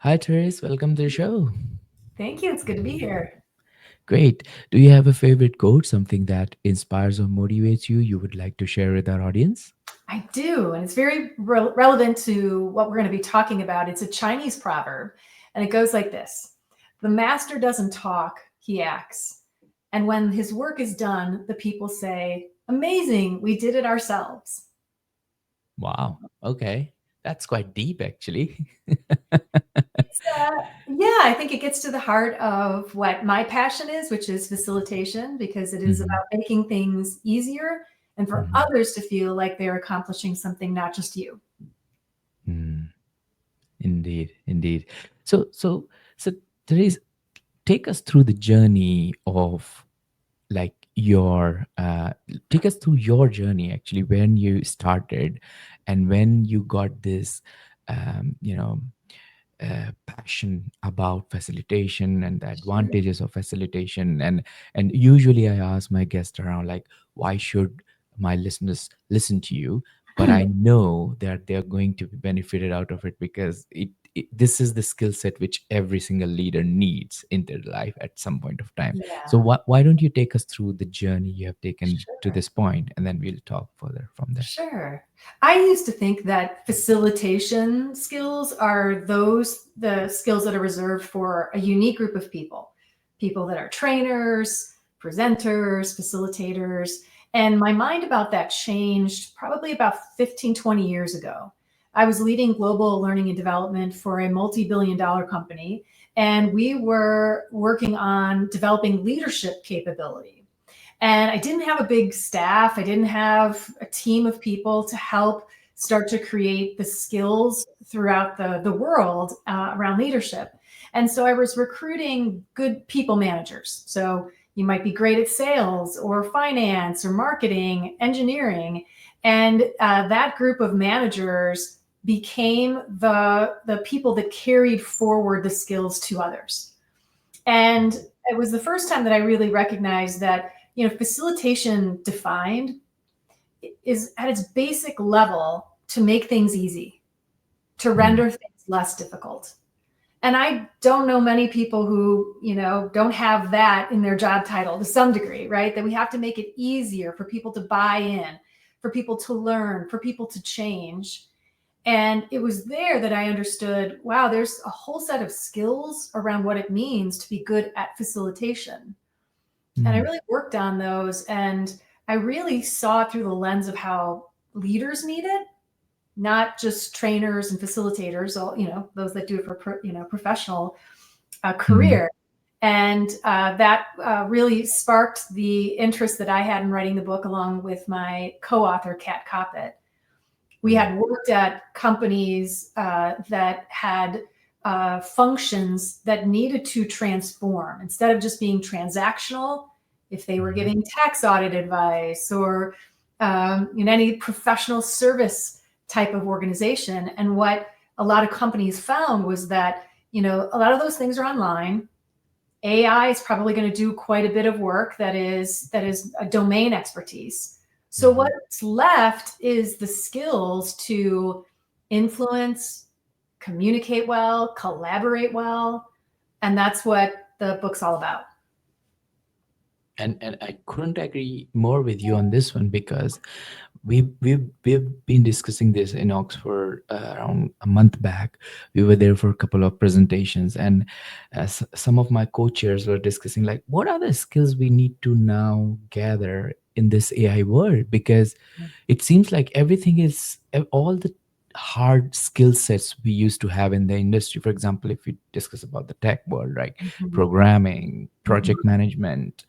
Hi, Therese. Welcome to the show. Thank you. It's good to be here. Great. Do you have a favorite quote, something that inspires or motivates you would like to share with our audience? I do, and it's very relevant to what we're going to be talking about. It's a Chinese proverb, and it goes like this: The master doesn't talk, he acts. And when his work is done, the people say, Amazing, we did it ourselves. Wow. Okay. That's quite deep, actually. It's, yeah, I think it gets to the heart of what my passion is, which is facilitation, because it is Hmm. about making things easier and for Hmm. others to feel like they're accomplishing something, not just you. Hmm. Indeed. Indeed. So, Therese, take us through the journey of like your take us through your journey actually when you started and when you got this um, you know passion about facilitation and the Sure. advantages of facilitation. And usually I ask my guests around like, why should my listeners listen to you? But I know that they're going to be benefited out of it because this is the skill set which every single leader needs in their life at some point of time. So Yeah, why don't you take us through the journey you have taken to sure. this point, and then we'll talk further from there. Sure. I used to think that facilitation skills are the skills that are reserved for a unique group of people. People that are trainers, presenters, facilitators. And my mind about that changed probably about 15, 20 years ago. I was leading global learning and development for a multi-billion-dollar company, and we were working on developing leadership capability. And I didn't have a big staff. I didn't have a team of people to help start to create the skills throughout the world around leadership. And so I was recruiting good people managers. So you might be great at sales or finance or marketing, engineering. And that group of managers became the people that carried forward the skills to others. And it was the first time that I really recognized that, facilitation defined is at its basic level to make things easy, to Hmm. render things less difficult. And I don't know many people who, don't have that in their job title to some degree, right? That we have to make it easier for people to buy in, for people to learn, for people to change. And it was there that I understood, wow, there's a whole set of skills around what it means to be good at facilitation. And I Hmm. really worked on those, and I really saw it through the lens of how leaders need it, not just trainers and facilitators, all, those that do it for, professional Hmm. career. And that really sparked the interest that I had in writing the book along with my co-author, Kat Coppett. We Hmm. had worked at companies that had functions that needed to transform instead of just being transactional. If they were Hmm. giving tax audit advice or in any professional service type of organization, and what a lot of companies found was that a lot of those things are online. AI is probably going to do quite a bit of work that is a domain expertise. So Hmm. what's left is the skills to influence, communicate well, collaborate well, and that's what the book's all about. And I couldn't agree more with you on this one because we've been discussing this in Oxford around a month back. We were there for a couple of presentations, and some of my co-chairs were discussing like what are the skills we need to now gather in this AI world, because it seems like everything is all the hard skill sets we used to have in the industry. For example, if we discuss about the tech world, right? Mhm. Programming, project Mhm. management,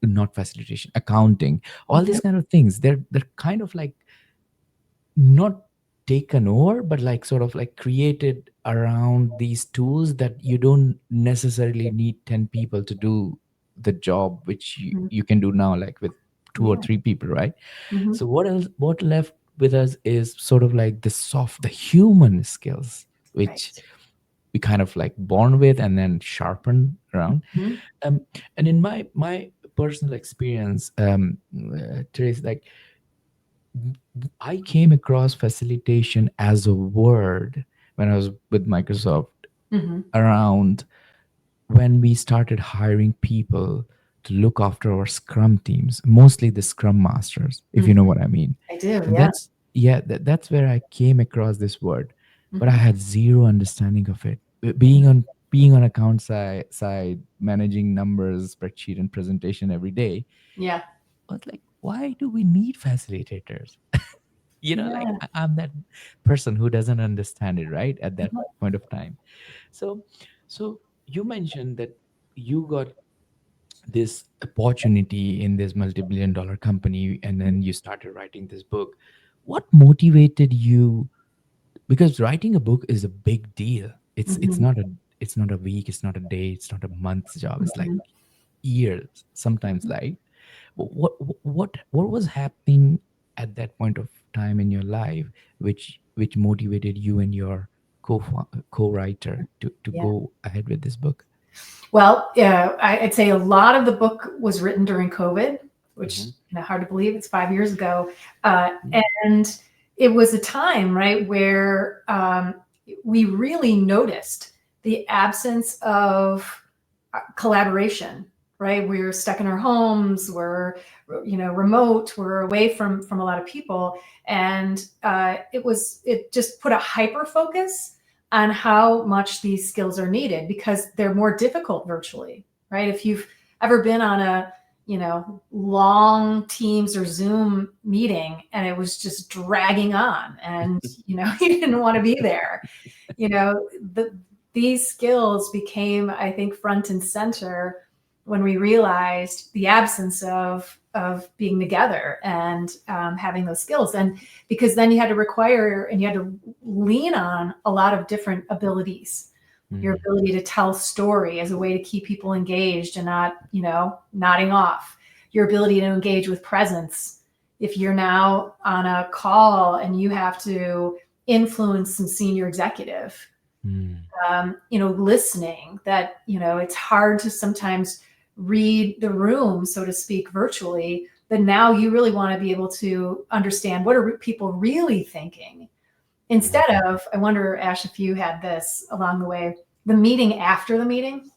not facilitation, accounting, all these Mhm. kind of things. They're kind of like not taken over, but like sort of like created around these tools that you don't necessarily need 10 people to do the job which Mhm. you can do now like with two or Yeah. three people, right? Mhm. So what else, what left with us is sort of like the human skills which Right. we kind of like born with and then sharpen around. Mhm. um, and in my personal experience, Therese, like I came across facilitation as a word when I was with Microsoft, Hmm. around when we started hiring people to look after our scrum teams, mostly the scrum masters, if you know Hmm. what I mean. I do. And Yeah. that's where I came across this word, but I Hmm. had zero understanding of it. Being on account side, managing numbers, spreadsheet, and presentation every day, Yeah. I was like, why do we need facilitators? Like Yeah. I'm that person who doesn't understand it, right? At that point of time. So, so you mentioned that you got this opportunity in this multi-billion dollar company, and then you started writing this book. What motivated you? Because writing a book is a big deal. Hmm. It's not a week, it's not a day, it's not a month's job. It's like Hmm. years sometimes, like what was happening at that point of time in your life, which motivated you and your co-writer to Yeah. go ahead with this book? Well, yeah, I'd say a lot of the book was written during COVID, which Hmm. hard to believe it's 5 years ago, and it was a time, right, where we really noticed the absence of collaboration. Right, we're stuck in our homes, we're remote, we're away from a lot of people, and it just put a hyper focus on how much these skills are needed because they're more difficult virtually, right? If you've ever been on a long Teams or Zoom meeting and it was just dragging on, and you didn't want to be there, you know the, these skills became, I think, front and center when we realized the absence of being together and having those skills. And because then you had to require and you had to lean on a lot of different abilities, your Mm. ability to tell story as a way to keep people engaged and not nodding off, your ability to engage with presence. If you're now on a call and you have to influence some senior executive, Mm. listening, that it's hard to sometimes read the room, so to speak, virtually, but now you really want to be able to understand what are people really thinking, instead Mm. of, I wonder, Ash, if you had this along the way, the meeting after the meeting,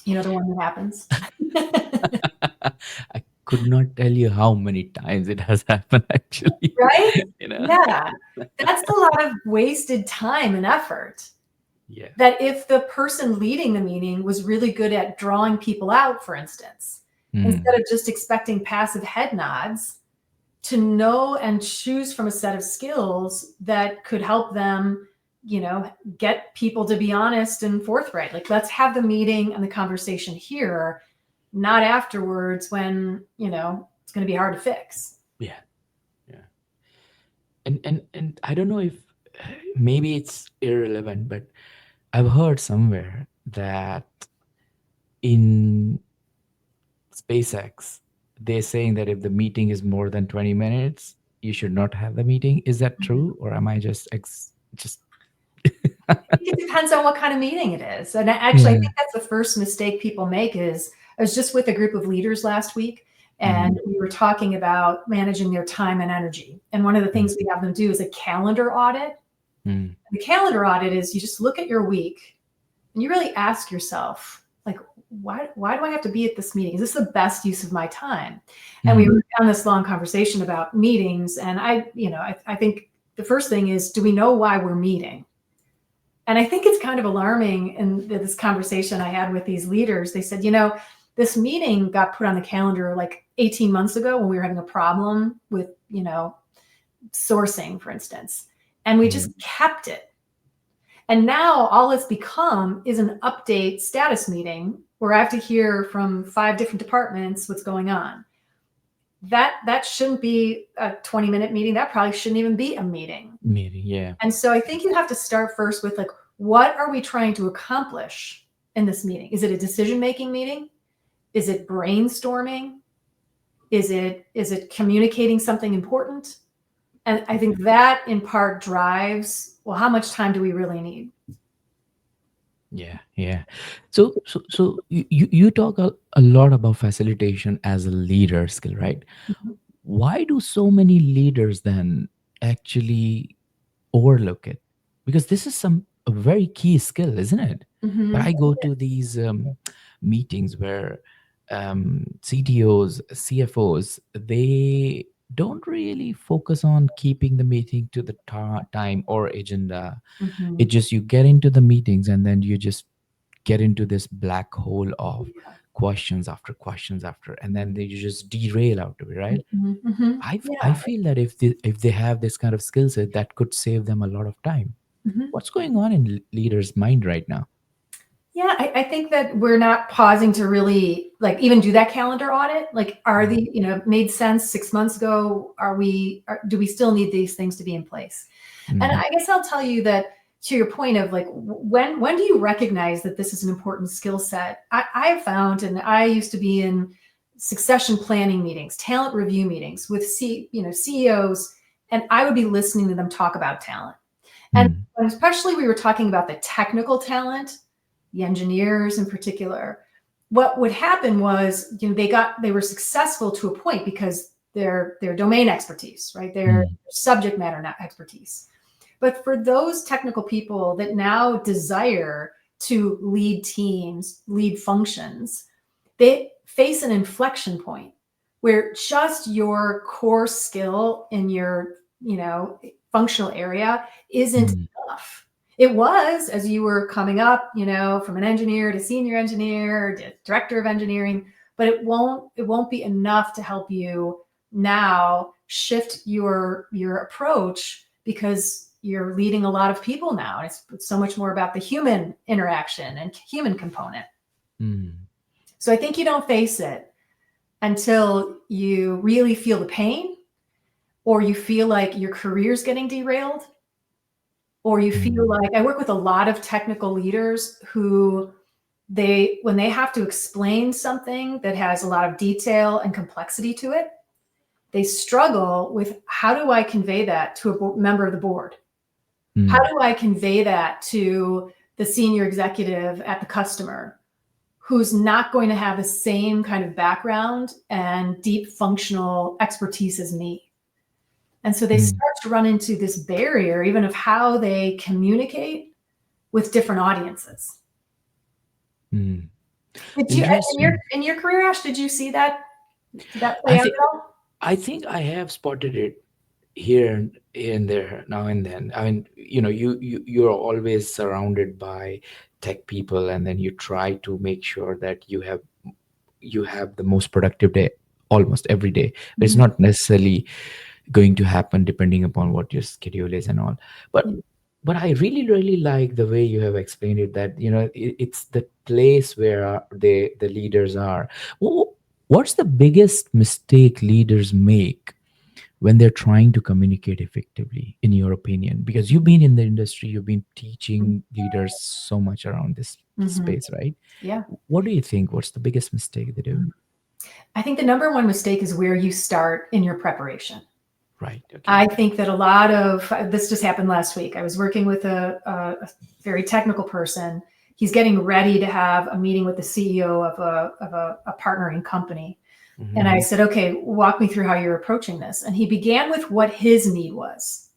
the one that happens. I could not tell you how many times it has happened actually. Right. you know Yeah, that's a lot of wasted time and effort, yeah. that if the person leading the meeting was really good at drawing people out, for instance, instead Mm. of just expecting passive head nods, to know and choose from a set of skills that could help them, get people to be honest and forthright. Like, let's have the meeting and the conversation here, not afterwards when, it's going to be hard to fix. Yeah. Yeah. And I don't know if maybe it's irrelevant, but I've heard somewhere that in SpaceX they're saying that if the meeting is more than 20 minutes, you should not have the meeting. Is that true, or am I just I think it depends on what kind of meeting it is. And actually, I yeah. think that's the first mistake people make. Is I was just with a group of leaders last week, Mm. and we were talking about managing their time and energy. And one of the Mm. things we have them do is a calendar audit. Mm. The calendar audit is you just look at your week and you really ask yourself, like, why do I have to be at this meeting? Is this the best use of my time? And we Mm. were on this long conversation about meetings. And I think the first thing is, do we know why we're meeting? And I think it's kind of alarming in this conversation I had with these leaders. They said, this meeting got put on the calendar like 18 months ago when we were having a problem with, sourcing, for instance. And we Mm. just kept it. And now all it's become is an update status meeting where I have to hear from 5 different departments what's going on. That shouldn't be a 20-minute meeting. That probably shouldn't even be a meeting. Maybe, yeah. And so I think you have to start first with, like, what are we trying to accomplish in this meeting? Is it a decision-making meeting? Is it brainstorming? Is it communicating something important? And I think that in part drives, well, how much time do we really need? Yeah, yeah. So you talk a lot about facilitation as a leader skill, right? Mhm. Why do so many leaders then actually overlook it? because this is a very key skill, isn't it? But Hmm. I go to these meetings where CTOs, CFOs, they don't really focus on keeping the meeting to the time or agenda. It Hmm. just, you get into the meetings and then you just get into this black hole of questions after questions after, and then they just derail out of it, right? Hmm. Hmm. I Yeah. feel that if they have this kind of skill set, that could save them a lot of time. Mhm. What's going on in leaders' mind right now? Yeah, I think that we're not pausing to really like even do that calendar audit. Like, are Mm, the, made sense 6 months ago? Do we still need these things to be in place? And mm, I guess I'll tell you that to your point of like, when do you recognize that this is an important skill set? I have found, and I used to be in succession planning meetings, talent review meetings with CEOs, and I would be listening to them talk about talent. And mm, especially we were talking about the technical talent, the engineers in particular. What would happen was, they were successful to a point because their domain expertise, right? Their mm, subject matter expertise. But for those technical people that now desire to lead teams, lead functions, they face an inflection point where just your core skill in your, functional area isn't mm, enough. It was as you were coming up, from an engineer to senior engineer to director of engineering, but it won't be enough to help you now shift your approach because you're leading a lot of people now. It's so much more about the human interaction and human component. mm, So I think you don't face it until you really feel the pain, or you feel like your career's getting derailed, or you feel mm, like I work with a lot of technical leaders who when they have to explain something that has a lot of detail and complexity to it, they struggle with how do I convey that to a member of the board? How mm, do I convey that to the senior executive at the customer who's not going to have the same kind of background and deep functional expertise as me? And so they mm, start to run into this barrier, even of how they communicate with different audiences. mm. Did you in your Interesting. in your career, Ash? Did you see that? Did that I play out think at all? I have spotted it here and there now and then. I mean, you're always surrounded by tech people, and then you try to make sure that you have the most productive day almost every day. But it's Mhm. not necessarily going to happen depending upon what your schedule is and all. But Yeah. but I really like the way you have explained it, that it's the place where the leaders are. What's the biggest mistake leaders make when they're trying to communicate effectively, in your opinion? Because you've been in the industry, you've been teaching leaders so much around this Mhm. space, right? Yeah. What do you think? What's the biggest mistake they do? I think the number one mistake is where you start in your preparation. Right. Okay. I think that a lot of this just happened last week. I was working with a very technical person. He's getting ready to have a meeting with the CEO of a partnering company. And I Mm-hmm. said, okay, walk me through how you're approaching this. And he began with what his need was,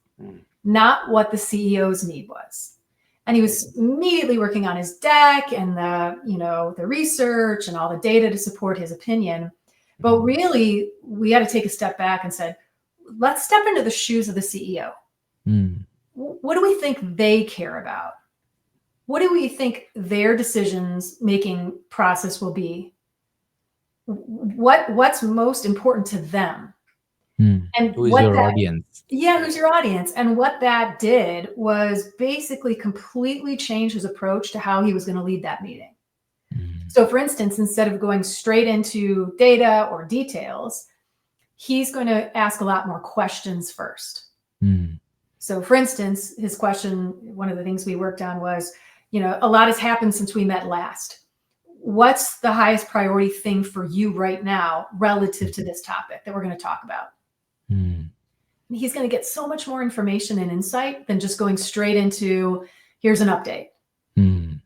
not what the CEO's need was. And he was immediately working on his deck and the research and all the data to support his opinion. But Mm-hmm. really, we had to take a step back and said, let's step into the shoes of the CEO. Mm, What do we think they care about? What do we think their decisions making process will be? What's most important to them? mm. And Who is what your that audience? Yeah, who's your audience? And what that did was basically completely change his approach to how he was going to lead that meeting. Mm, So, for instance, instead of going straight into data or details, he's going to ask a lot more questions first. mm, So, for instance, his question, one of the things we worked on was, a lot has happened since we met last. What's the highest priority thing for you right now relative to this topic that we're going to talk about? mm, He's going to get so much more information and insight than just going straight into here's an update. mm,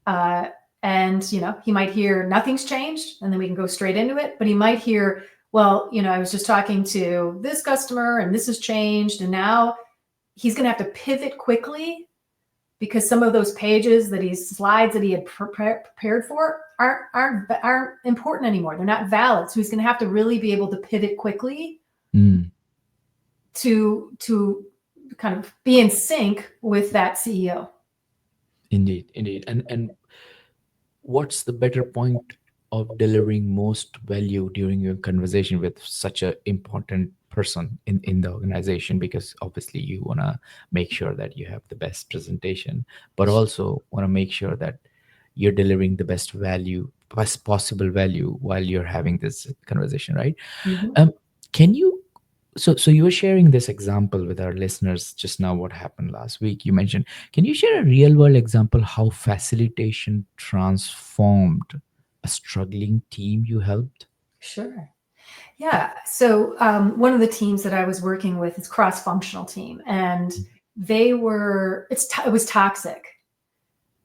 Uh, and he might hear nothing's changed, and then we can go straight into it. But he might hear, well, I was just talking to this customer, and this has changed, and now he's going to have to pivot quickly because some of those slides that he had prepared for aren't important anymore. They're not valid. So he's going to have to really be able to pivot quickly Mm. to kind of be in sync with that CEO. Indeed, indeed. And what's the better point of delivering most value during your conversation with such a important person in the organization? Because obviously you want to make sure that you have the best presentation, but also want to make sure that you're delivering the best value, best possible value while you're having this conversation, right? Mhm. Can you, so you were sharing this example with our listeners just now, what happened last week. You mentioned, can you share a real world example how facilitation transformed a struggling team you helped? Sure. Yeah. So one of the teams that I was working with is cross-functional team, and it was toxic.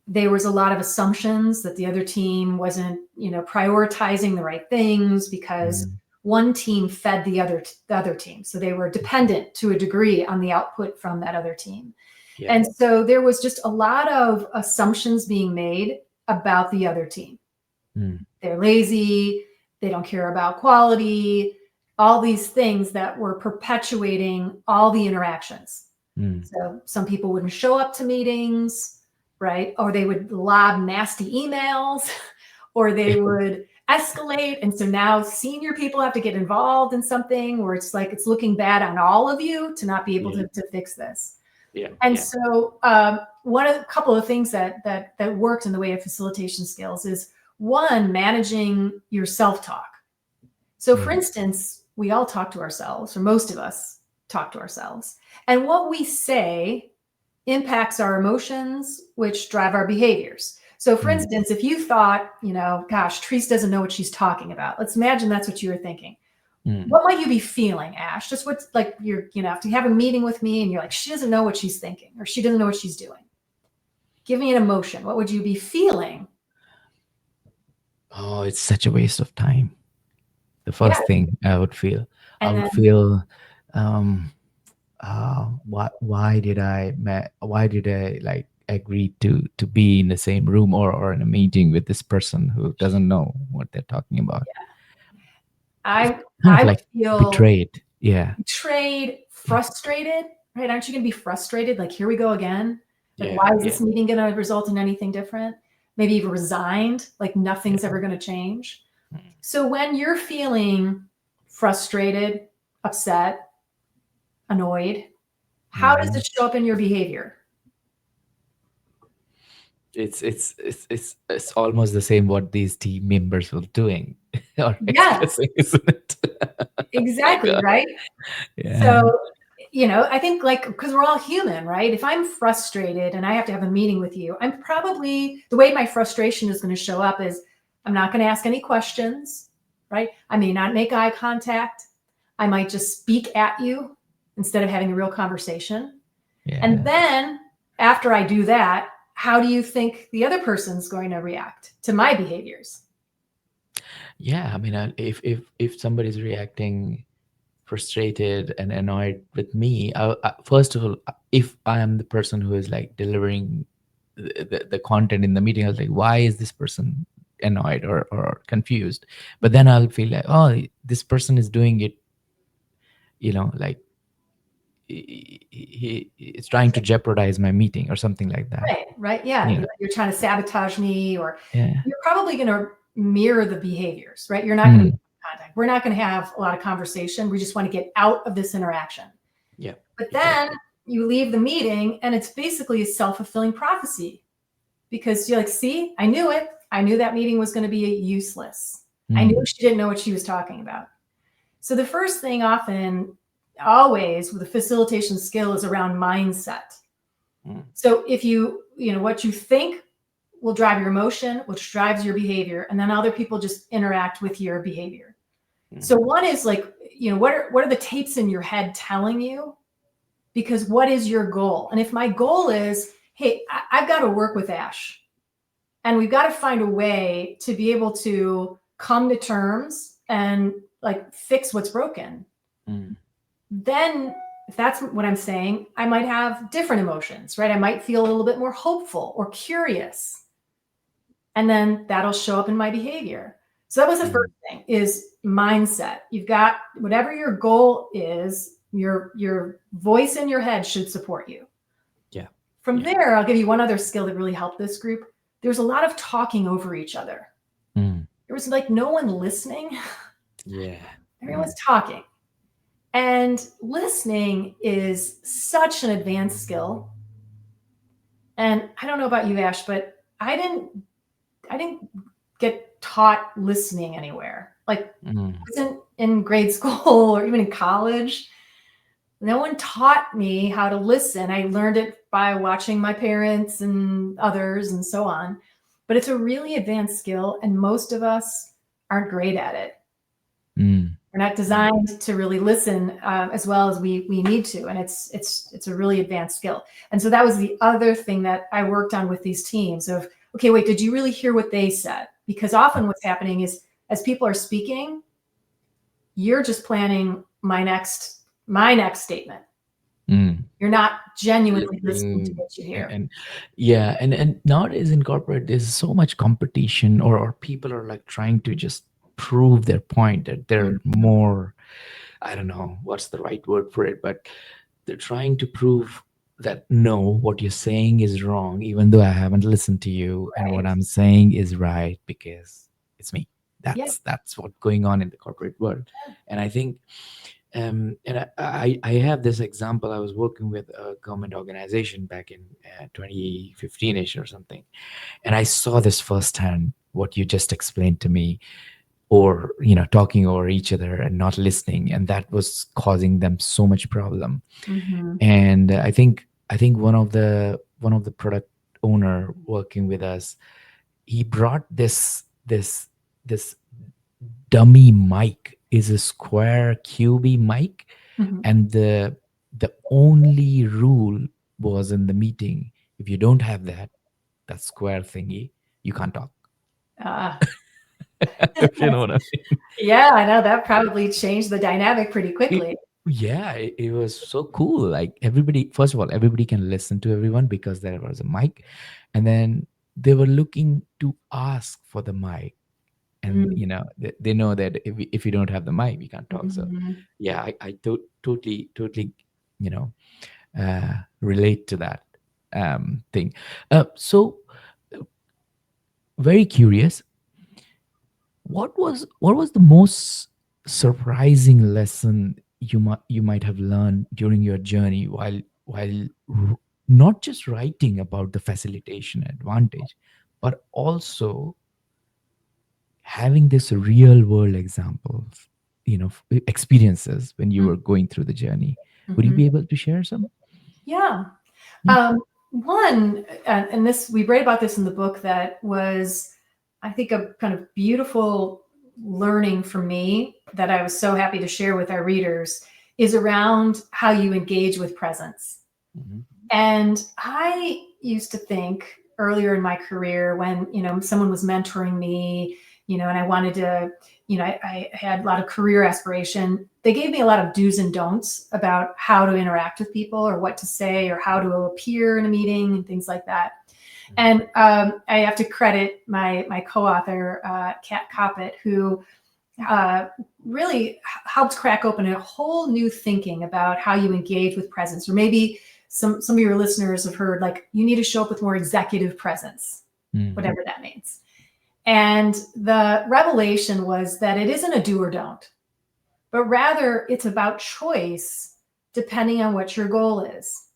There was a lot of assumptions that the other team wasn't, prioritizing the right things because Mm, one team fed the other team. So they were dependent to a degree on the output from that other team. yeah. And so there was just a lot of assumptions being made about the other team. Mm, They're lazy, they don't care about quality, all these things that were perpetuating all the interactions. mm. So some people wouldn't show up to meetings, right? Or they would lob nasty emails, or they would escalate. And so now senior people have to get involved in something where it's like it's looking bad on all of you to not be able Yeah, to fix this. yeah, And yeah. so a couple of things that worked in the way of facilitation skills is one, managing your self-talk. So for Mm, instance, we all talk to ourselves, or most of us talk to ourselves. And what we say impacts our emotions, which drive our behaviors. So for mm, instance, if you thought, gosh, Therese doesn't know what she's talking about. Let's imagine that's what you were thinking. mm. What might you be feeling, Ash? Just what's like if you have a meeting with me and you're like, she doesn't know what she's thinking or she doesn't know what she's doing. Give me an emotion. What would you be feeling? Oh, it's such a waste of time. The Yeah. first thing I And would then, feel, um, why did I like agree to be in the same room or in a meeting with this person who doesn't know what they're talking about? It's I kind of I would like feel betrayed. Yeah, betrayed, frustrated, right? Aren't you going to be frustrated? Like, here we go again. Like, yeah, why is yeah, this meeting going to result in anything different? Maybe even resigned, like nothing's yeah. ever going to change. So when you're feeling frustrated, upset, annoyed, how does Mhm. it show up in your behavior? It's almost the same what these team members were doing or Yes, expressing, isn't it? My exactly, God. right? Yeah. So, I think like because we're all human, right? If I'm frustrated and I have to have a meeting with you, I'm probably the way my frustration is going to show up is I'm not going to ask any questions, right? I may not make eye contact. I might just speak at you instead of having a real conversation. And Yeah. then after I do that, how do you think the other person's going to react to my behaviors? Yeah, I mean, if somebody's reacting frustrated and annoyed with me, first of all, if I am the person who is like delivering the content in the meeting, I was like, why is this person annoyed or confused? But then I'll feel like, oh, this person is doing it, like he is trying to jeopardize my meeting or something like that. Right, right. Yeah. You know, You're trying to sabotage me, or yeah. you're probably going to mirror the behaviors, right? You're not going to Mm, make contact. We're not going to have a lot of conversation. We just want to get out of this interaction. yeah, But then exactly. you leave the meeting and it's basically a self-fulfilling prophecy because you're like, see, I knew it. I knew that meeting was going to be useless. I knew Mm, she didn't know what she was talking about. So the first thing always with a facilitation skill is around mindset. mm, So if what you think will drive your emotion, which drives your behavior, and then other people just interact with your behavior. mm, So one is like, what are the tapes in your head telling you? Because what is your goal? And if my goal is, hey, I've got to work with Ash, and we've got to find a way to be able to come to terms and like fix what's broken, mm, then if that's what I'm saying, I might have different emotions, right? I might feel a little bit more hopeful or curious. And then that'll show up in my behavior. So that was the Mm. first thing, is mindset. You've got whatever your goal is, your voice in your head should support you. Yeah. From Yeah. there, I'll give you one other skill that really helped this group. There was a lot of talking over each other. Mm. There was like no one listening. Yeah. Everyone's talking. And listening is such an advanced skill. And I don't know about you, Ash, but I didn't get taught listening anywhere. Like, Mm. I wasn't in grade school or even in college. No one taught me how to listen. I learned it by watching my parents and others and so on. But it's a really advanced skill, and most of us aren't great at it. Mm. We're not Mm. designed to really listen as well as we need to, and it's a really advanced skill. And so that was the other thing that I worked on with these teams of, okay, wait, did you really hear what they said? Because often what's happening is, as people are speaking, you're just planning my next statement. Mm. You're not genuinely listening to Listening what you hear. and yeah, and nowadays in corporate there's so much competition, or people are like trying to just prove their point that they're Mhm. more, I don't know what's the right word for it, but they're trying to prove that no, what you're saying is wrong, even though I haven't listened to you, and what Right. I'm saying is right because it's me. Yeah. That's what's going on in the corporate world. And I think and I have this example. I was working with a government organization back in 2015ish or something, and I saw this firsthand. What you just explained to me, or talking over each other and not listening, and that was causing them so much problem. Mm-hmm. And I think one of the product owner working with us, he brought this dummy mic, is a square QB mic, Mm-hmm. and the only rule was in the meeting, if you don't have that square thingy, you can't talk. Uh, If you know what I mean. yeah, I know that probably changed the dynamic pretty it, quickly. yeah, it was so cool. Like, everybody, first of all, everybody can listen to everyone because there was a mic, and then they were looking to ask for the mic. And Mm. they know that if you don't have the mic, we can't talk. So Mhm. yeah, I totally you know relate to that thing. So very curious, what was the most surprising lesson you might have learned during your journey, while not just writing about the facilitation advantage, but also having this real world examples, experiences when you Mm. were going through the journey? Would you Mhm. be able to share some? Yeah. Yeah. One, and this, we write about this in the book, that was, I think, a kind of beautiful learning for me that I was so happy to share with our readers, is around how you engage with presence. Mhm. And I used to think earlier in my career, when, someone was mentoring me, and I wanted to, I had a lot of career aspiration. They gave me a lot of do's and don'ts about how to interact with people, or what to say, or how to appear in a meeting, and things like that. Mhm. And I have to credit my co-author, Kat Coppett, who uh, really helped crack open a whole new thinking about how you engage with presence. Or maybe some of your listeners have heard, like, you need to show up with more executive presence, Mm. whatever that means. And the revelation was that it isn't a do or don't, but rather it's about choice, depending on what your goal is.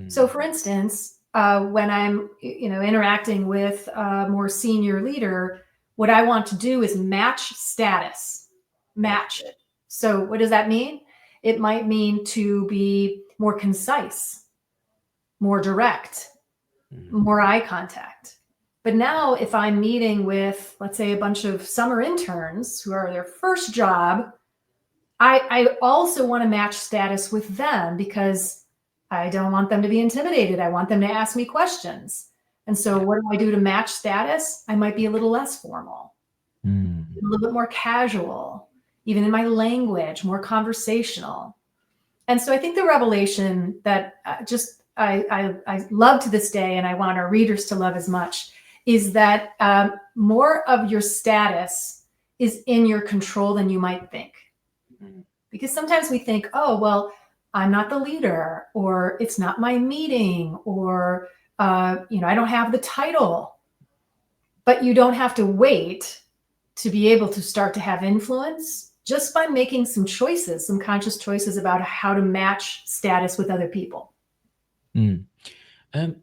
So, Mm. for instance, when I'm, interacting with a more senior leader, what I want to do is match status, Yeah. match it. So, what does that mean? It might mean to be more concise, more direct, Mm. more eye contact. But now, if I'm meeting with, let's say, a bunch of summer interns who are their first job, I also want to match status with them, because I don't want them to be intimidated. I want them to ask me questions. And so, Yeah. what do I do to match status? I might be a little less formal, Mm. a little bit more casual, even in my language, more conversational. And so I think the revelation that I love to this day, and I want our readers to love as much, is that more of your status is in your control than you might think. Because sometimes we think, oh, well, I'm not the leader, or it's not my meeting, or I don't have the title. But you don't have to wait to be able to start to have influence just by making some choices, some conscious choices about how to match status with other people. Mm. Um,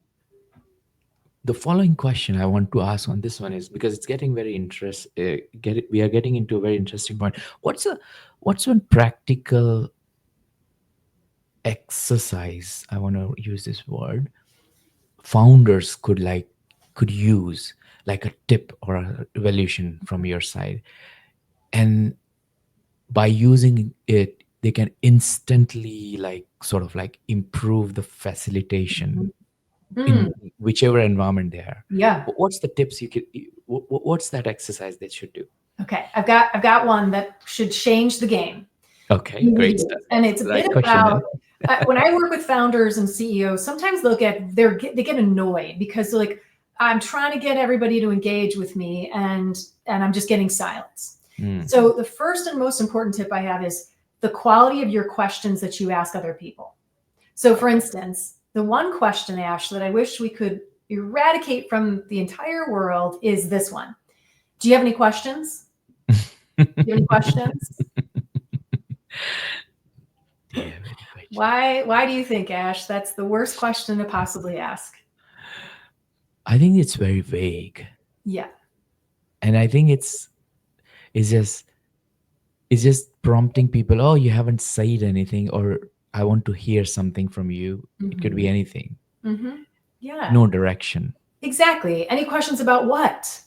the following question I want to ask on this one is because it's getting very we are getting into a very interesting point. What's one practical exercise, I want to use this word, founders could use, like a tip or a evaluation from your side, and by using it they can instantly like sort of like improve the facilitation Mm, in whichever environment they are. yeah. What's the tips you could what's that exercise they should do? Okay. I've got one that should change the game. Okay, great stuff. And it's That's a the bit right question about then. when I work with founders and CEOs, sometimes they get annoyed because they're like, I'm trying to get everybody to engage with me, and I'm just getting silence. Mm, So the first and most important tip I have is the quality of your questions that you ask other people. So for okay. instance, the one question, Ash, that I wish we could eradicate from the entire world is this one. Do you have any questions? Do you have any questions? Do you have any question? Why do you think, Ash, that's the worst question to possibly ask? I think it's very vague, Yeah. and I think it's just it's just prompting people, oh, you haven't said anything, or I want to hear something from you. It could be Hmm. anything. Hmm. Yeah, No direction. exactly. Any questions about what?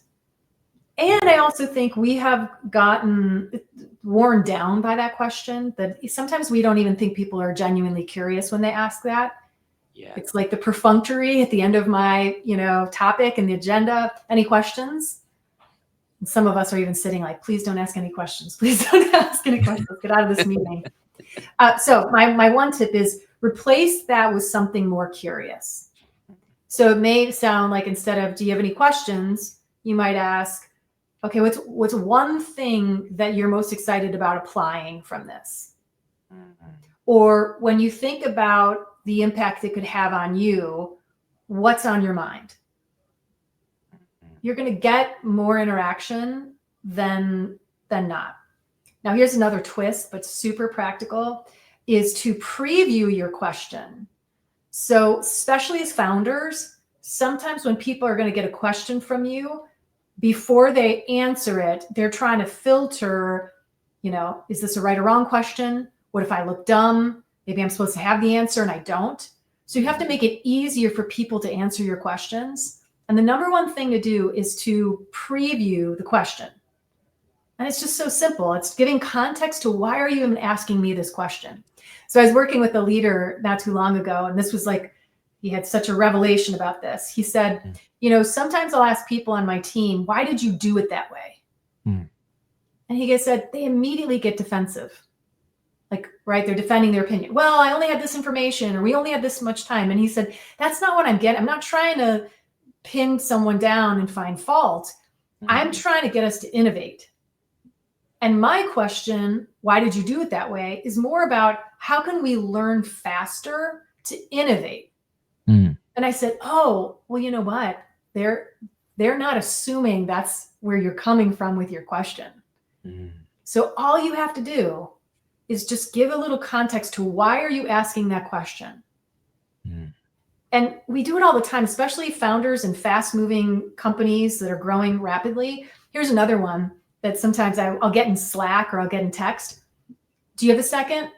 And I also think we have gotten worn down by that question, that sometimes we don't even think people are genuinely curious when they ask that. Yeah. It's like the perfunctory at the end of my, topic and the agenda. Any questions? And some of us are even sitting like, please don't ask any questions. Please don't ask any questions. Let's get out of this meeting. So my one tip is replace that with something more curious. So it may sound like instead of, do you have any questions? You might ask, okay, what's one thing that you're most excited about applying from this? Or when you think about the impact it could have on you, what's on your mind? You're going to get more interaction than not. Now, here's another twist, but super practical, is to preview your question. So, especially as founders, sometimes when people are going to get a question from you, before they answer it, they're trying to filter, is this a right or wrong question? What if I look dumb? Maybe I'm supposed to have the answer and I don't. So you have to make it easier for people to answer your questions. And the number one thing to do is to preview the question. And it's just so simple. It's giving context to why are you even asking me this question? So I was working with a leader not too long ago, and this was like, he had such a revelation about this. He said, Mm, sometimes I'll ask people on my team, why did you do it that way? mm, And he said, they immediately get defensive. Like, right, they're defending their opinion. Well, I only had this information, or we only had this much time. And he said, that's not what I'm getting. I'm not trying to pin someone down and find fault. I'm trying to get us to innovate. And my question, why did you do it that way, is more about how can we learn faster to innovate? mm, And I said, oh, well, you know what? They're not assuming that's where you're coming from with your question. mm, So all you have to do is just give a little context to why are you asking that question? mm. And we do it all the time, especially founders in fast moving companies that are growing rapidly. Here's another one that sometimes I'll get in Slack or I'll get in text. Do you have a second?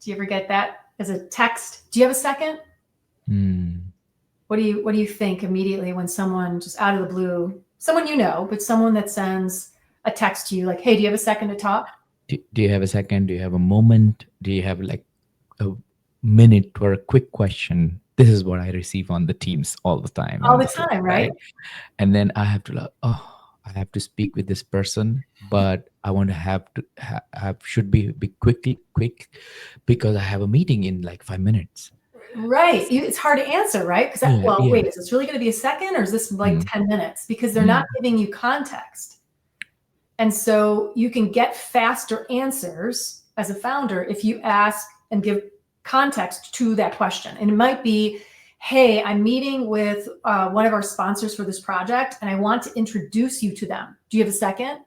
Do you ever get that as a text? Do you have a second? Mm. What do you think immediately when someone just out of the blue, someone but someone that sends a text to you like, hey, do you have a second to talk? Do you have a second? Do you have a moment? Do you have like a minute or a quick question? This is what I receive on the Teams all the time All in the the Slack, time, right? right? And then I have to like, oh. I have to speak with this person, but I want to have should be quick because I have a meeting in like 5 minutes. Right. It's hard to answer, right? Because, Yeah, well, yeah. wait, is this really going to be a second or is this like Mm, 10 minutes? Because they're not mm, giving you context. And so you can get faster answers as a founder if you ask and give context to that question. And it might be, hey, I'm meeting with one of our sponsors for this project, and I want to introduce you to them. Do you have a second?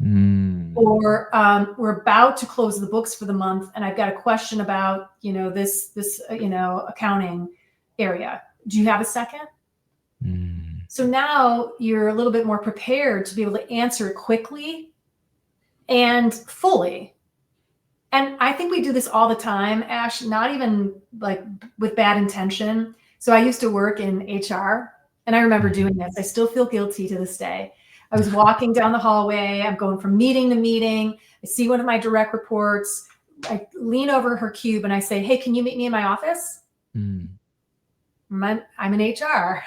mm, Or we're about to close the books for the month, and I've got a question about this accounting area. Do you have a second? mm. So now you're a little bit more prepared to be able to answer it quickly and fully. And I think we do this all the time, Ash, not even like with bad intention. So I used to work in HR, and I remember doing this. I still feel guilty to this day. I was walking down the hallway. I'm going from meeting to meeting. I see one of my direct reports. I lean over her cube and I say, hey, can you meet me in my office? Mm. I'm in HR.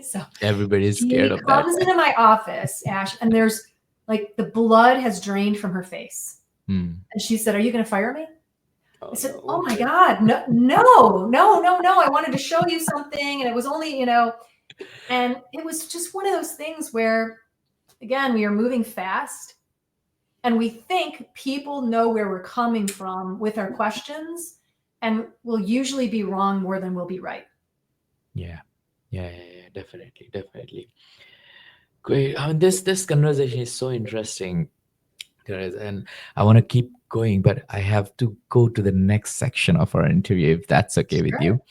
So Everybody is scared she of that. comes into my office, Ash, and there's like the blood has drained from her face. Mm. And she said, are you going to fire me? Oh I said, oh no. my God, no. I wanted to show you something. And it was only, and it was just one of those things where, again, we are moving fast and we think people know where we're coming from with our questions, and we'll usually be wrong more than we'll be right. Yeah. Yeah. Definitely, definitely. Great. I mean, this conversation is so interesting, Therese, and I want to keep going, but I have to go to the next section of our interview if that's okay with Sure, you. of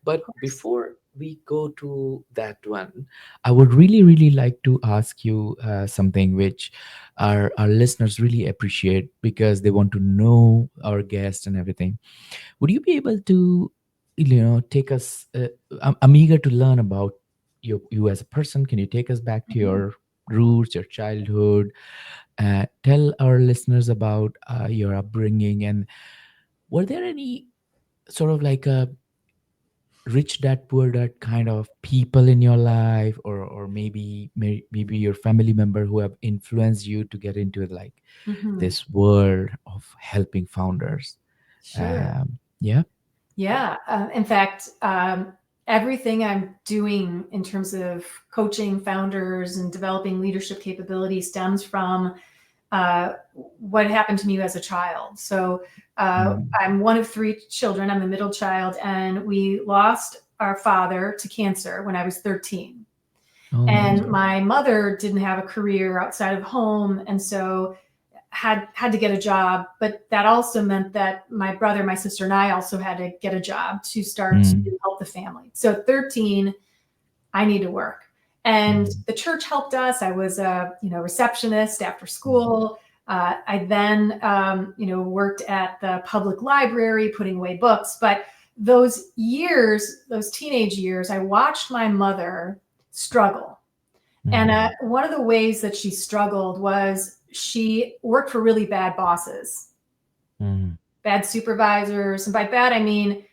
But course. before we go to that one, I would really like to ask you something which our listeners really appreciate because they want to know our guest and everything. Would you be able to, take us? I'm eager to learn about you as a person. Can you take us back to Mhm. your roots, your childhood? Tell our listeners about your upbringing, and were there any sort of like a rich dad poor dad kind of people in your life, or maybe your family member who have influenced you to get into like Mhm. this world of helping founders? Sure. Yeah. Yeah. In fact, everything I'm doing in terms of coaching founders and developing leadership capability stems from what happened to me as a child. So Mm. I'm one of three children. I'm the middle child, and we lost our father to cancer when I was 13. Oh, I'm And sorry. my mother didn't have a career outside of home, and so had to get a job. But that also meant that my brother, my sister, and I also had to get a job to start Mm, to help the family. So at 13, I need to work. And mm, the church helped us. I was a receptionist after mm, school. I then worked at the public library, putting away books. But those years, those teenage years, I watched my mother struggle. And mm, one of the ways that she struggled was she worked for really bad bosses, mm, bad supervisors. And by bad, I mean,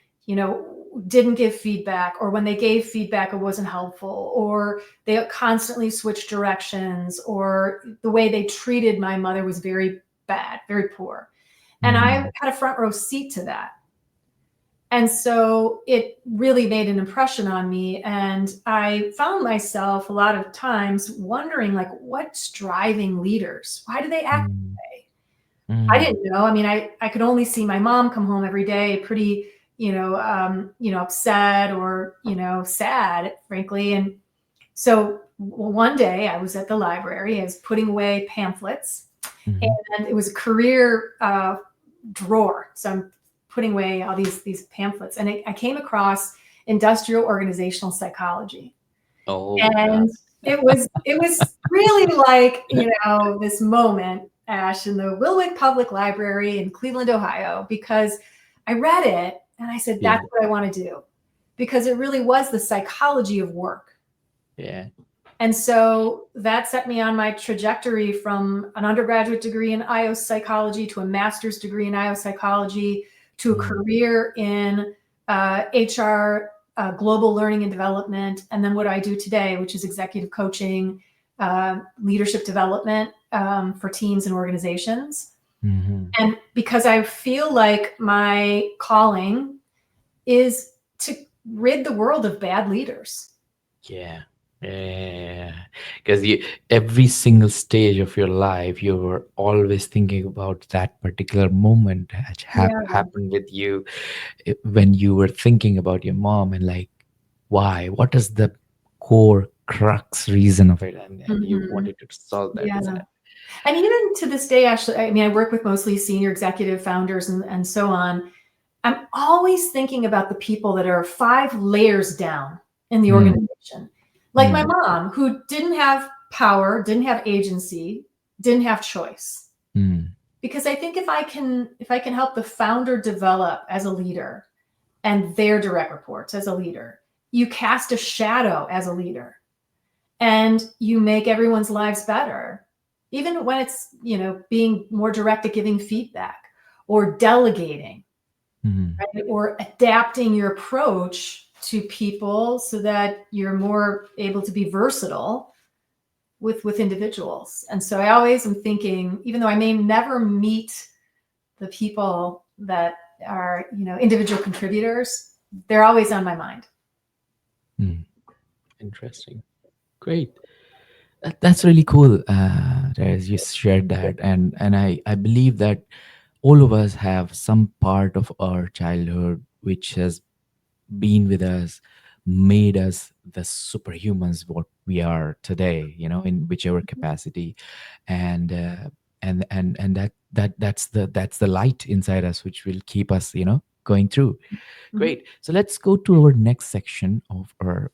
didn't give feedback, or when they gave feedback, it wasn't helpful, or they constantly switched directions, or the way they treated my mother was very bad, very poor. And I mm, had a front row seat to that. And so it really made an impression on me. And I found myself a lot of times wondering, like, what's driving leaders? Why do they act mm, that way? I mm, didn't know. I mean, I could only see my mom come home every day pretty, upset or, sad, frankly. And so one day I was at the library, I was putting away pamphlets, mm, and it was a career drawer. So I'm putting away all these pamphlets, and I came across industrial organizational psychology, oh God. and it was really like this moment, Ash, in the Wilwick Public Library in Cleveland, Ohio, because I read it and I said Yeah. that's what I want to do, because it really was the psychology of work. Yeah. And so that set me on my trajectory from an undergraduate degree in IO psychology to a master's degree in IO psychology to a Mm, career in HR, global learning and development. And then what do I do today, which is executive coaching, leadership development for teams and organizations. Hmm. And because I feel like my calling is to rid the world of bad leaders. Yeah. Yeah. Because you, every single stage of your life, you were always thinking about that particular moment that Yeah. happened with you, when you were thinking about your mom, and like, why? What is the core crux reason of it? And you Mhm. wanted to solve that. Yeah. So, And even to this day, actually, I mean, I work with mostly senior executive founders and so on. I'm always thinking about the people that are 5 layers down in the mm, organization. Like my mm, mom, who didn't have power, didn't have agency, didn't have choice. mm, Because I think if I can help the founder develop as a leader and their direct reports as a leader, you cast a shadow as a leader and you make everyone's lives better, even when it's being more direct at giving feedback or delegating, mm. right? Or adapting your approach to people so that you're more able to be versatile with individuals. And so I always am thinking, even though I may never meet the people that are individual contributors, they're always on my mind. Mm. Interesting. Great. That's really cool. As you shared that, and I believe that all of us have some part of our childhood which has been with us, made us the superhumans what we are today, in whichever capacity. And uh, and and and that's the light inside us which will keep us, going through. Mhm. Great. So let's go to our next section of our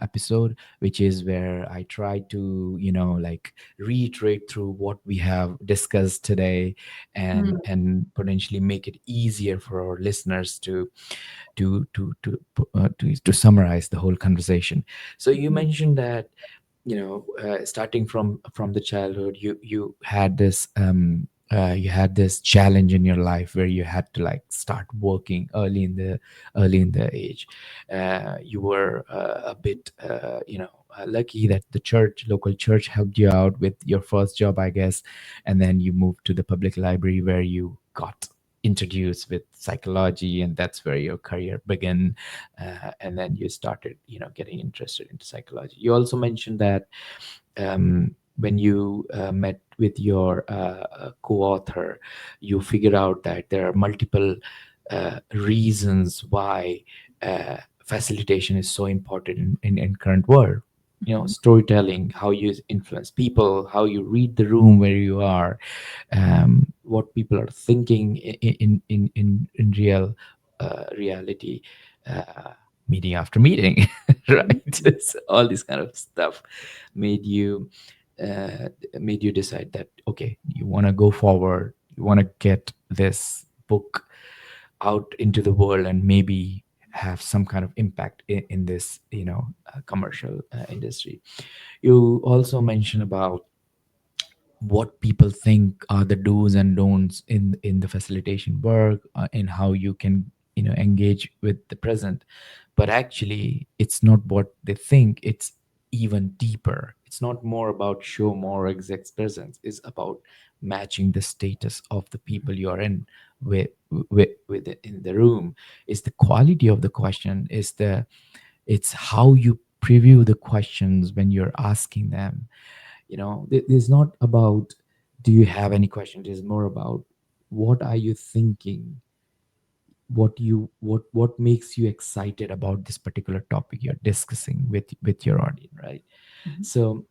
episode, which is where I try to, like, reiterate through what we have discussed today, and potentially make it easier for our listeners to summarize the whole conversation. So you Mhm. mentioned that, starting from the childhood, you had this challenge in your life where you had to, like, start working early in the age. You were a bit, lucky that the local church helped you out with your first job, I guess, and then you moved to the public library where you got introduced with psychology, and that's where your career began. And then you started, getting interested into psychology. You also mentioned that, when you met with your co-author, you figured out that there are multiple reasons why facilitation is so important in current world. Storytelling, how you influence people, how you read the room where you are, what people are thinking in real reality, uh, meeting after meeting, right? So all this kind of stuff made you uh, made you decide that, okay, you want to go forward, you want to get this book out into the world and maybe have some kind of impact in this, commercial industry. You also mentioned about what people think are the do's and don'ts in the facilitation work, and how you can, engage with the present. But actually, it's not what they think. It's even deeper. It's not more about show more exact presence. It's about matching the status of the people you are in with in the room. It's the quality of the question. It's how you preview the questions when you're asking them. It's not about, do you have any questions? It's more about, what are you thinking, what makes you excited about this particular topic you're discussing with your audience, right? Mhm.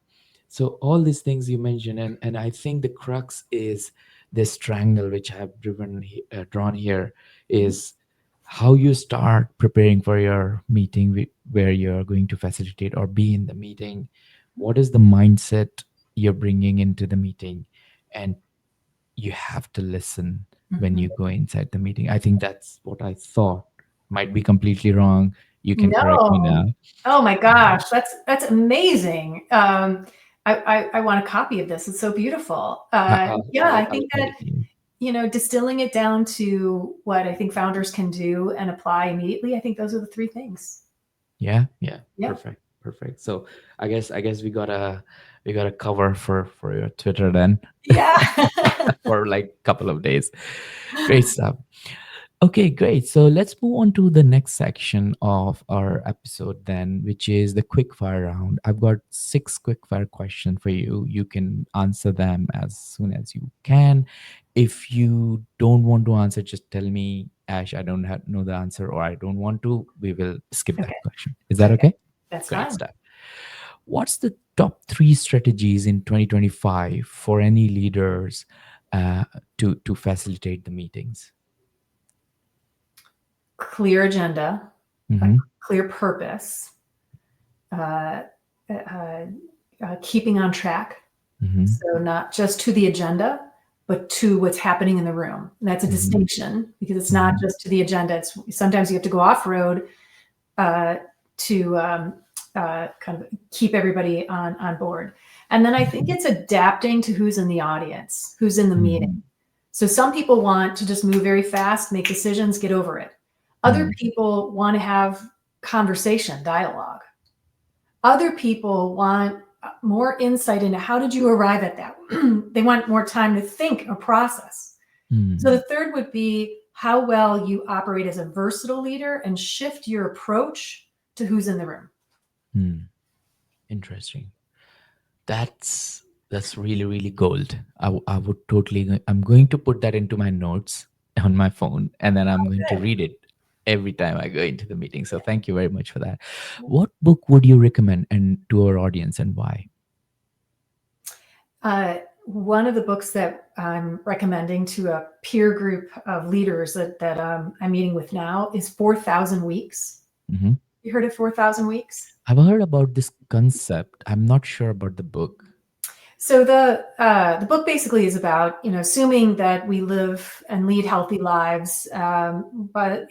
So all these things you mentioned, and I think the crux is this triangle which I have drawn here, Mhm. is how you start preparing for your meeting, where you're going to facilitate or be in the meeting. What is the mindset you're bringing into the meeting? And you have to listen when Mhm. you go inside the meeting. I think that's what I thought. Might be completely wrong. You can correct me No. now. Oh my gosh, that's amazing. I want a copy of this. It's so beautiful. Yeah, I I'll think send that it to you. distilling it down to what I think founders can do and apply immediately. I think those are the three things. Yeah, yeah, Yeah. perfect. Perfect. So I guess we got a cover for your Twitter then Yeah. for like couple of days. Great stuff. Okay, great. So let's move on to the next section of our episode then, which is the quick fire round. I've got 6 quick fire questions for you. You can answer them as soon as you can. If you don't want to answer, just tell me, Ash, I don't know the answer, or I don't want to. We will skip that Okay. question. Is that Okay. okay? That's Great fine. stuff. What's the top 3 strategies in 2025 for any leaders uh, to facilitate the meetings? Clear agenda, a Mm-hmm. clear purpose, uh, uh, keeping on track. Mm-hmm. So not just to the agenda, but to what's happening in the room. And that's a Mm-hmm. distinction because it's not Mhm, just to the agenda. It's sometimes you have to go off road uh, to kind of keep everybody on board. And then I think mhm, it's adapting to who's in the audience, who's in the meeting. mhm, So some people want to just move very fast, make decisions, get over it. Other mhm, people want to have conversation, dialogue. Other people want more insight into how did you arrive at that. They want more time to think or process. So the mhm, third would be how well you operate as a versatile leader and shift your approach to who's in the room. mhm. Interesting. That's really really gold. I would totally. I'm going to put that into my notes on my phone, and then I'm going to Good. read it every time I go into the meeting. So thank you very much for that. What book would you recommend and to our audience, and why? Uh, One of the books that I'm recommending to a peer group of leaders that I'm meeting with now is 4,000 Weeks. Hmm. You heard of 4,000 Weeks? I've heard about this concept. I'm not sure about the book. So the book basically is about, assuming that we live and lead healthy lives, but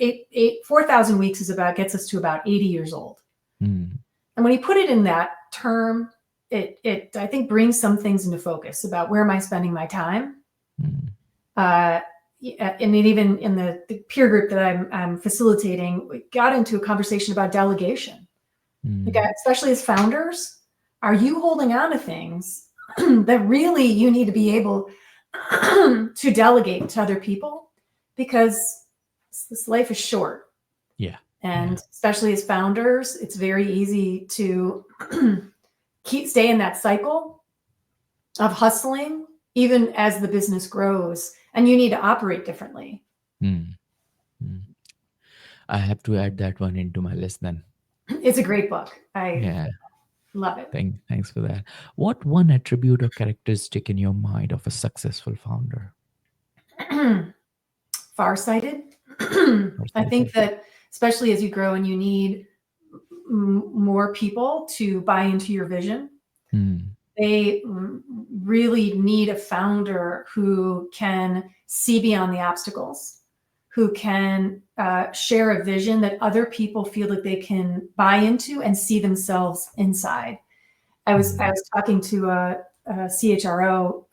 4,000 weeks is about gets us to about 80 years old. Mm, And when you put it in that term, it I think brings some things into focus about where am I spending my time. mm, Uh, and even in the peer group that I'm facilitating, we got into a conversation about delegation. Like, mm, especially as founders, are you holding on to things that really you need to be able to delegate to other people? Because this life is short. yeah. Yeah. And especially as founders, it's very easy to stay in that cycle of hustling, even as the business grows, and you need to operate differently. Mm, mm. I have to add that one into my list then. It's a great book. I Yeah. love it. Thanks for that. What one attribute or characteristic in your mind of a successful founder? Farsighted. I think Farsighted. that especially as you grow and you need more people to buy into your vision, Hmm. they really need a founder who can see beyond the obstacles, who can share a vision that other people feel like they can buy into and see themselves inside. I Hmm. was talking to a CHRO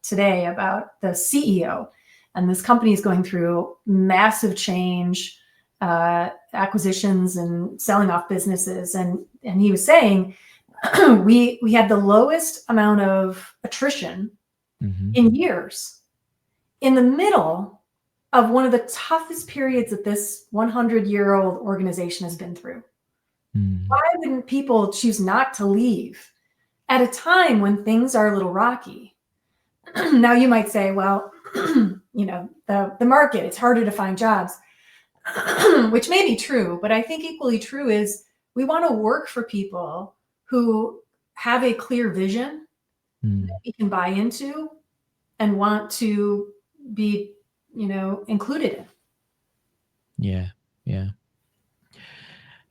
today about the CEO, and this company is going through massive change, acquisitions and selling off businesses, and he was saying we had the lowest amount of attrition Hmm. in years in the middle of one of the toughest periods that this 100-year-old organization has been through. Why Hmm. wouldn't people choose not to leave at a time when things are a little rocky? Now you might say, well, the market, it's harder to find jobs, which may be true, but I think equally true is we want to work for people who have a clear vision that Hmm. we can buy into and want to be, included in. Yeah. Yeah.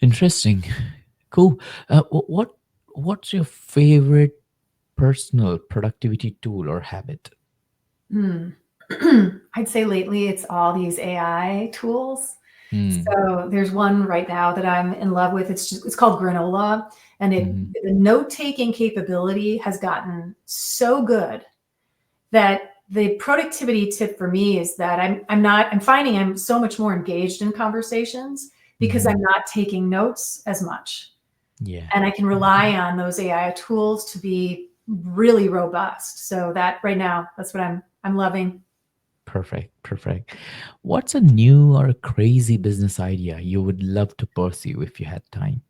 Interesting. Cool. What's your favorite personal productivity tool or habit? Hmm. I'd say lately it's all these AI tools. Hmm. So there's one right now that I'm in love with. It's called Granola, and Hmm. the note taking capability has gotten so good that the productivity tip for me is that I'm finding I'm so much more engaged in conversations because Hmm. I'm not taking notes as much. Yeah. and I can rely on those AI tools to be really robust. So that right now, that's what I'm loving. Perfect. Perfect. What's a new or a crazy business idea you would love to pursue if you had time?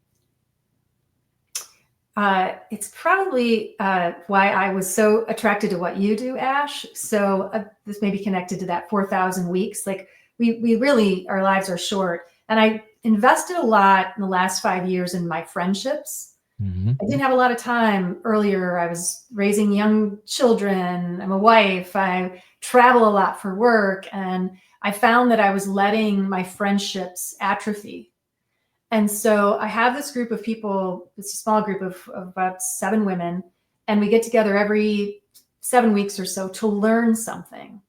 It's probably why I was so attracted to what you do, Ash. So this may be connected to that 4,000 weeks. Like we really, our lives are short. And I invested a lot in the last 5 years in my friendships. Hmm. I didn't have a lot of time earlier. I was raising young children. I'm a wife. I travel a lot for work. And I found that I was letting my friendships atrophy. And so I have this group of people, it's a small group of about 7 women, and we get together every 7 weeks or so to learn something.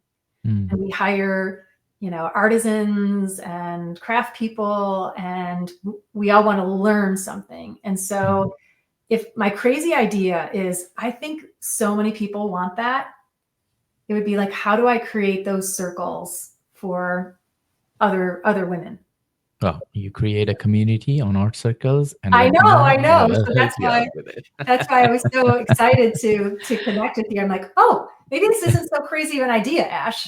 Mm. And we hire, artisans and craft people, and we all want to learn something. And Mm. so if my crazy idea is, I think so many people want that, it would be like, how do I create those circles for other women? Well, you create a community on Art Circles and I let me know, know. I know. I'll So help you out with it. that's why I was so excited to connect with you. I'm like, oh, maybe this isn't so crazy of an idea, Ash.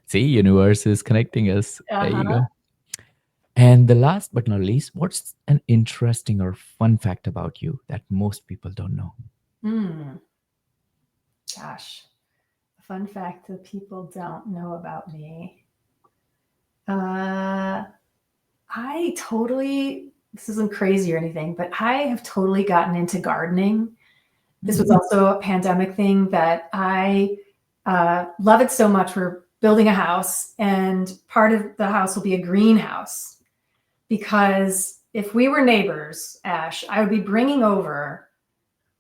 See, universe is connecting us. There you Uh-huh. go. And the last but not least, what's an interesting or fun fact about you that most people don't know? Hmm. Gosh, a fun fact that people don't know about me. Uh, I totally, this isn't crazy or anything, but I have totally gotten into gardening. This was Mm. also a pandemic thing that I love it so much. We're building a house, and part of the house will be a greenhouse. Because if we were neighbors, Ash, I would be bringing over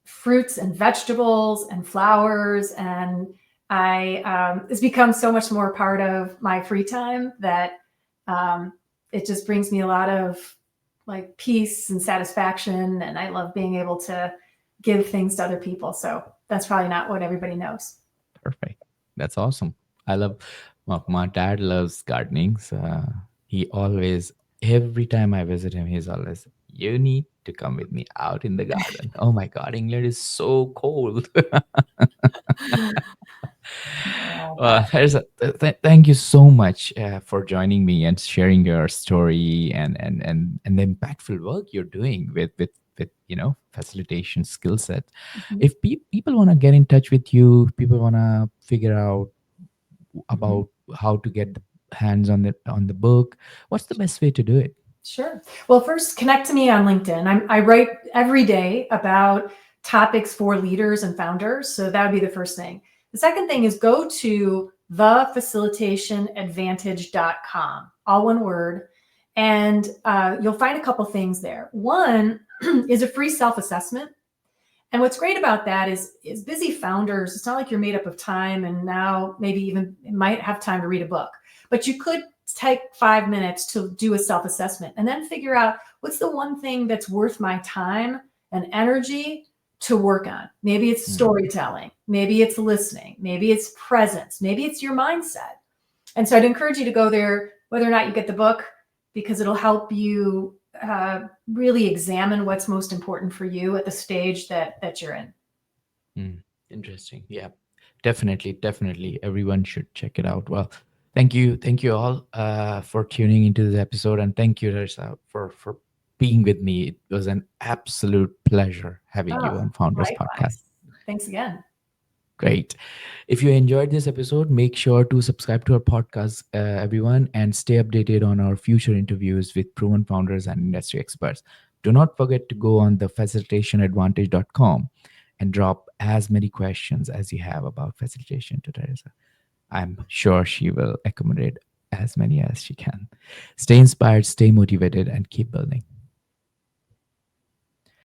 fruits and vegetables and flowers, and it's become so much more part of my free time that um, it just brings me a lot of like peace and satisfaction, and I love being able to give things to other people. So that's probably not what everybody knows. Perfect. That's awesome. I love, well, my dad loves gardening. So he always, every time I visit him, he's always, you need to come with me out in the garden. Oh my God, England is so cold. But Thank you so much for joining me and sharing your story and the impactful work you're doing with facilitation skill set. mhm, If people want to get in touch with you, if people want to figure out mhm. about how to get the hands on the book, what's the best way to do it? Sure. Well, first, connect to me on LinkedIn. I write every day about topics for leaders and founders. So that would be the first thing. The second thing is go to thefacilitationadvantage.com, all one word. And you'll find a couple things there. One is a free self assessment. And what's great about that is busy founders, it's not like you're made up of time and now maybe even might have time to read a book, but you could take 5 minutes to do a self-assessment and then figure out what's the one thing that's worth my time and energy to work on. Maybe it's Mm. storytelling, maybe it's listening, maybe it's presence, maybe it's your mindset. And so I'd encourage you to go there, whether or not you get the book, because it'll help you really examine what's most important for you at the stage that you're in. Mm. Interesting. Yeah, definitely, definitely. Everyone should check it out. Well, thank you all for tuning into this episode, and thank you, Larissa, for being with me. It was an absolute pleasure having Oh, you on Founders Podcast. likewise. Thanks again. Great. If you enjoyed this episode, make sure to subscribe to our podcast, everyone, and stay updated on our future interviews with proven founders and industry experts. Do not forget to go on the facilitationadvantage.com and drop as many questions as you have about facilitation to Teresa. I'm sure she will accommodate as many as she can. Stay inspired, stay motivated, and keep building.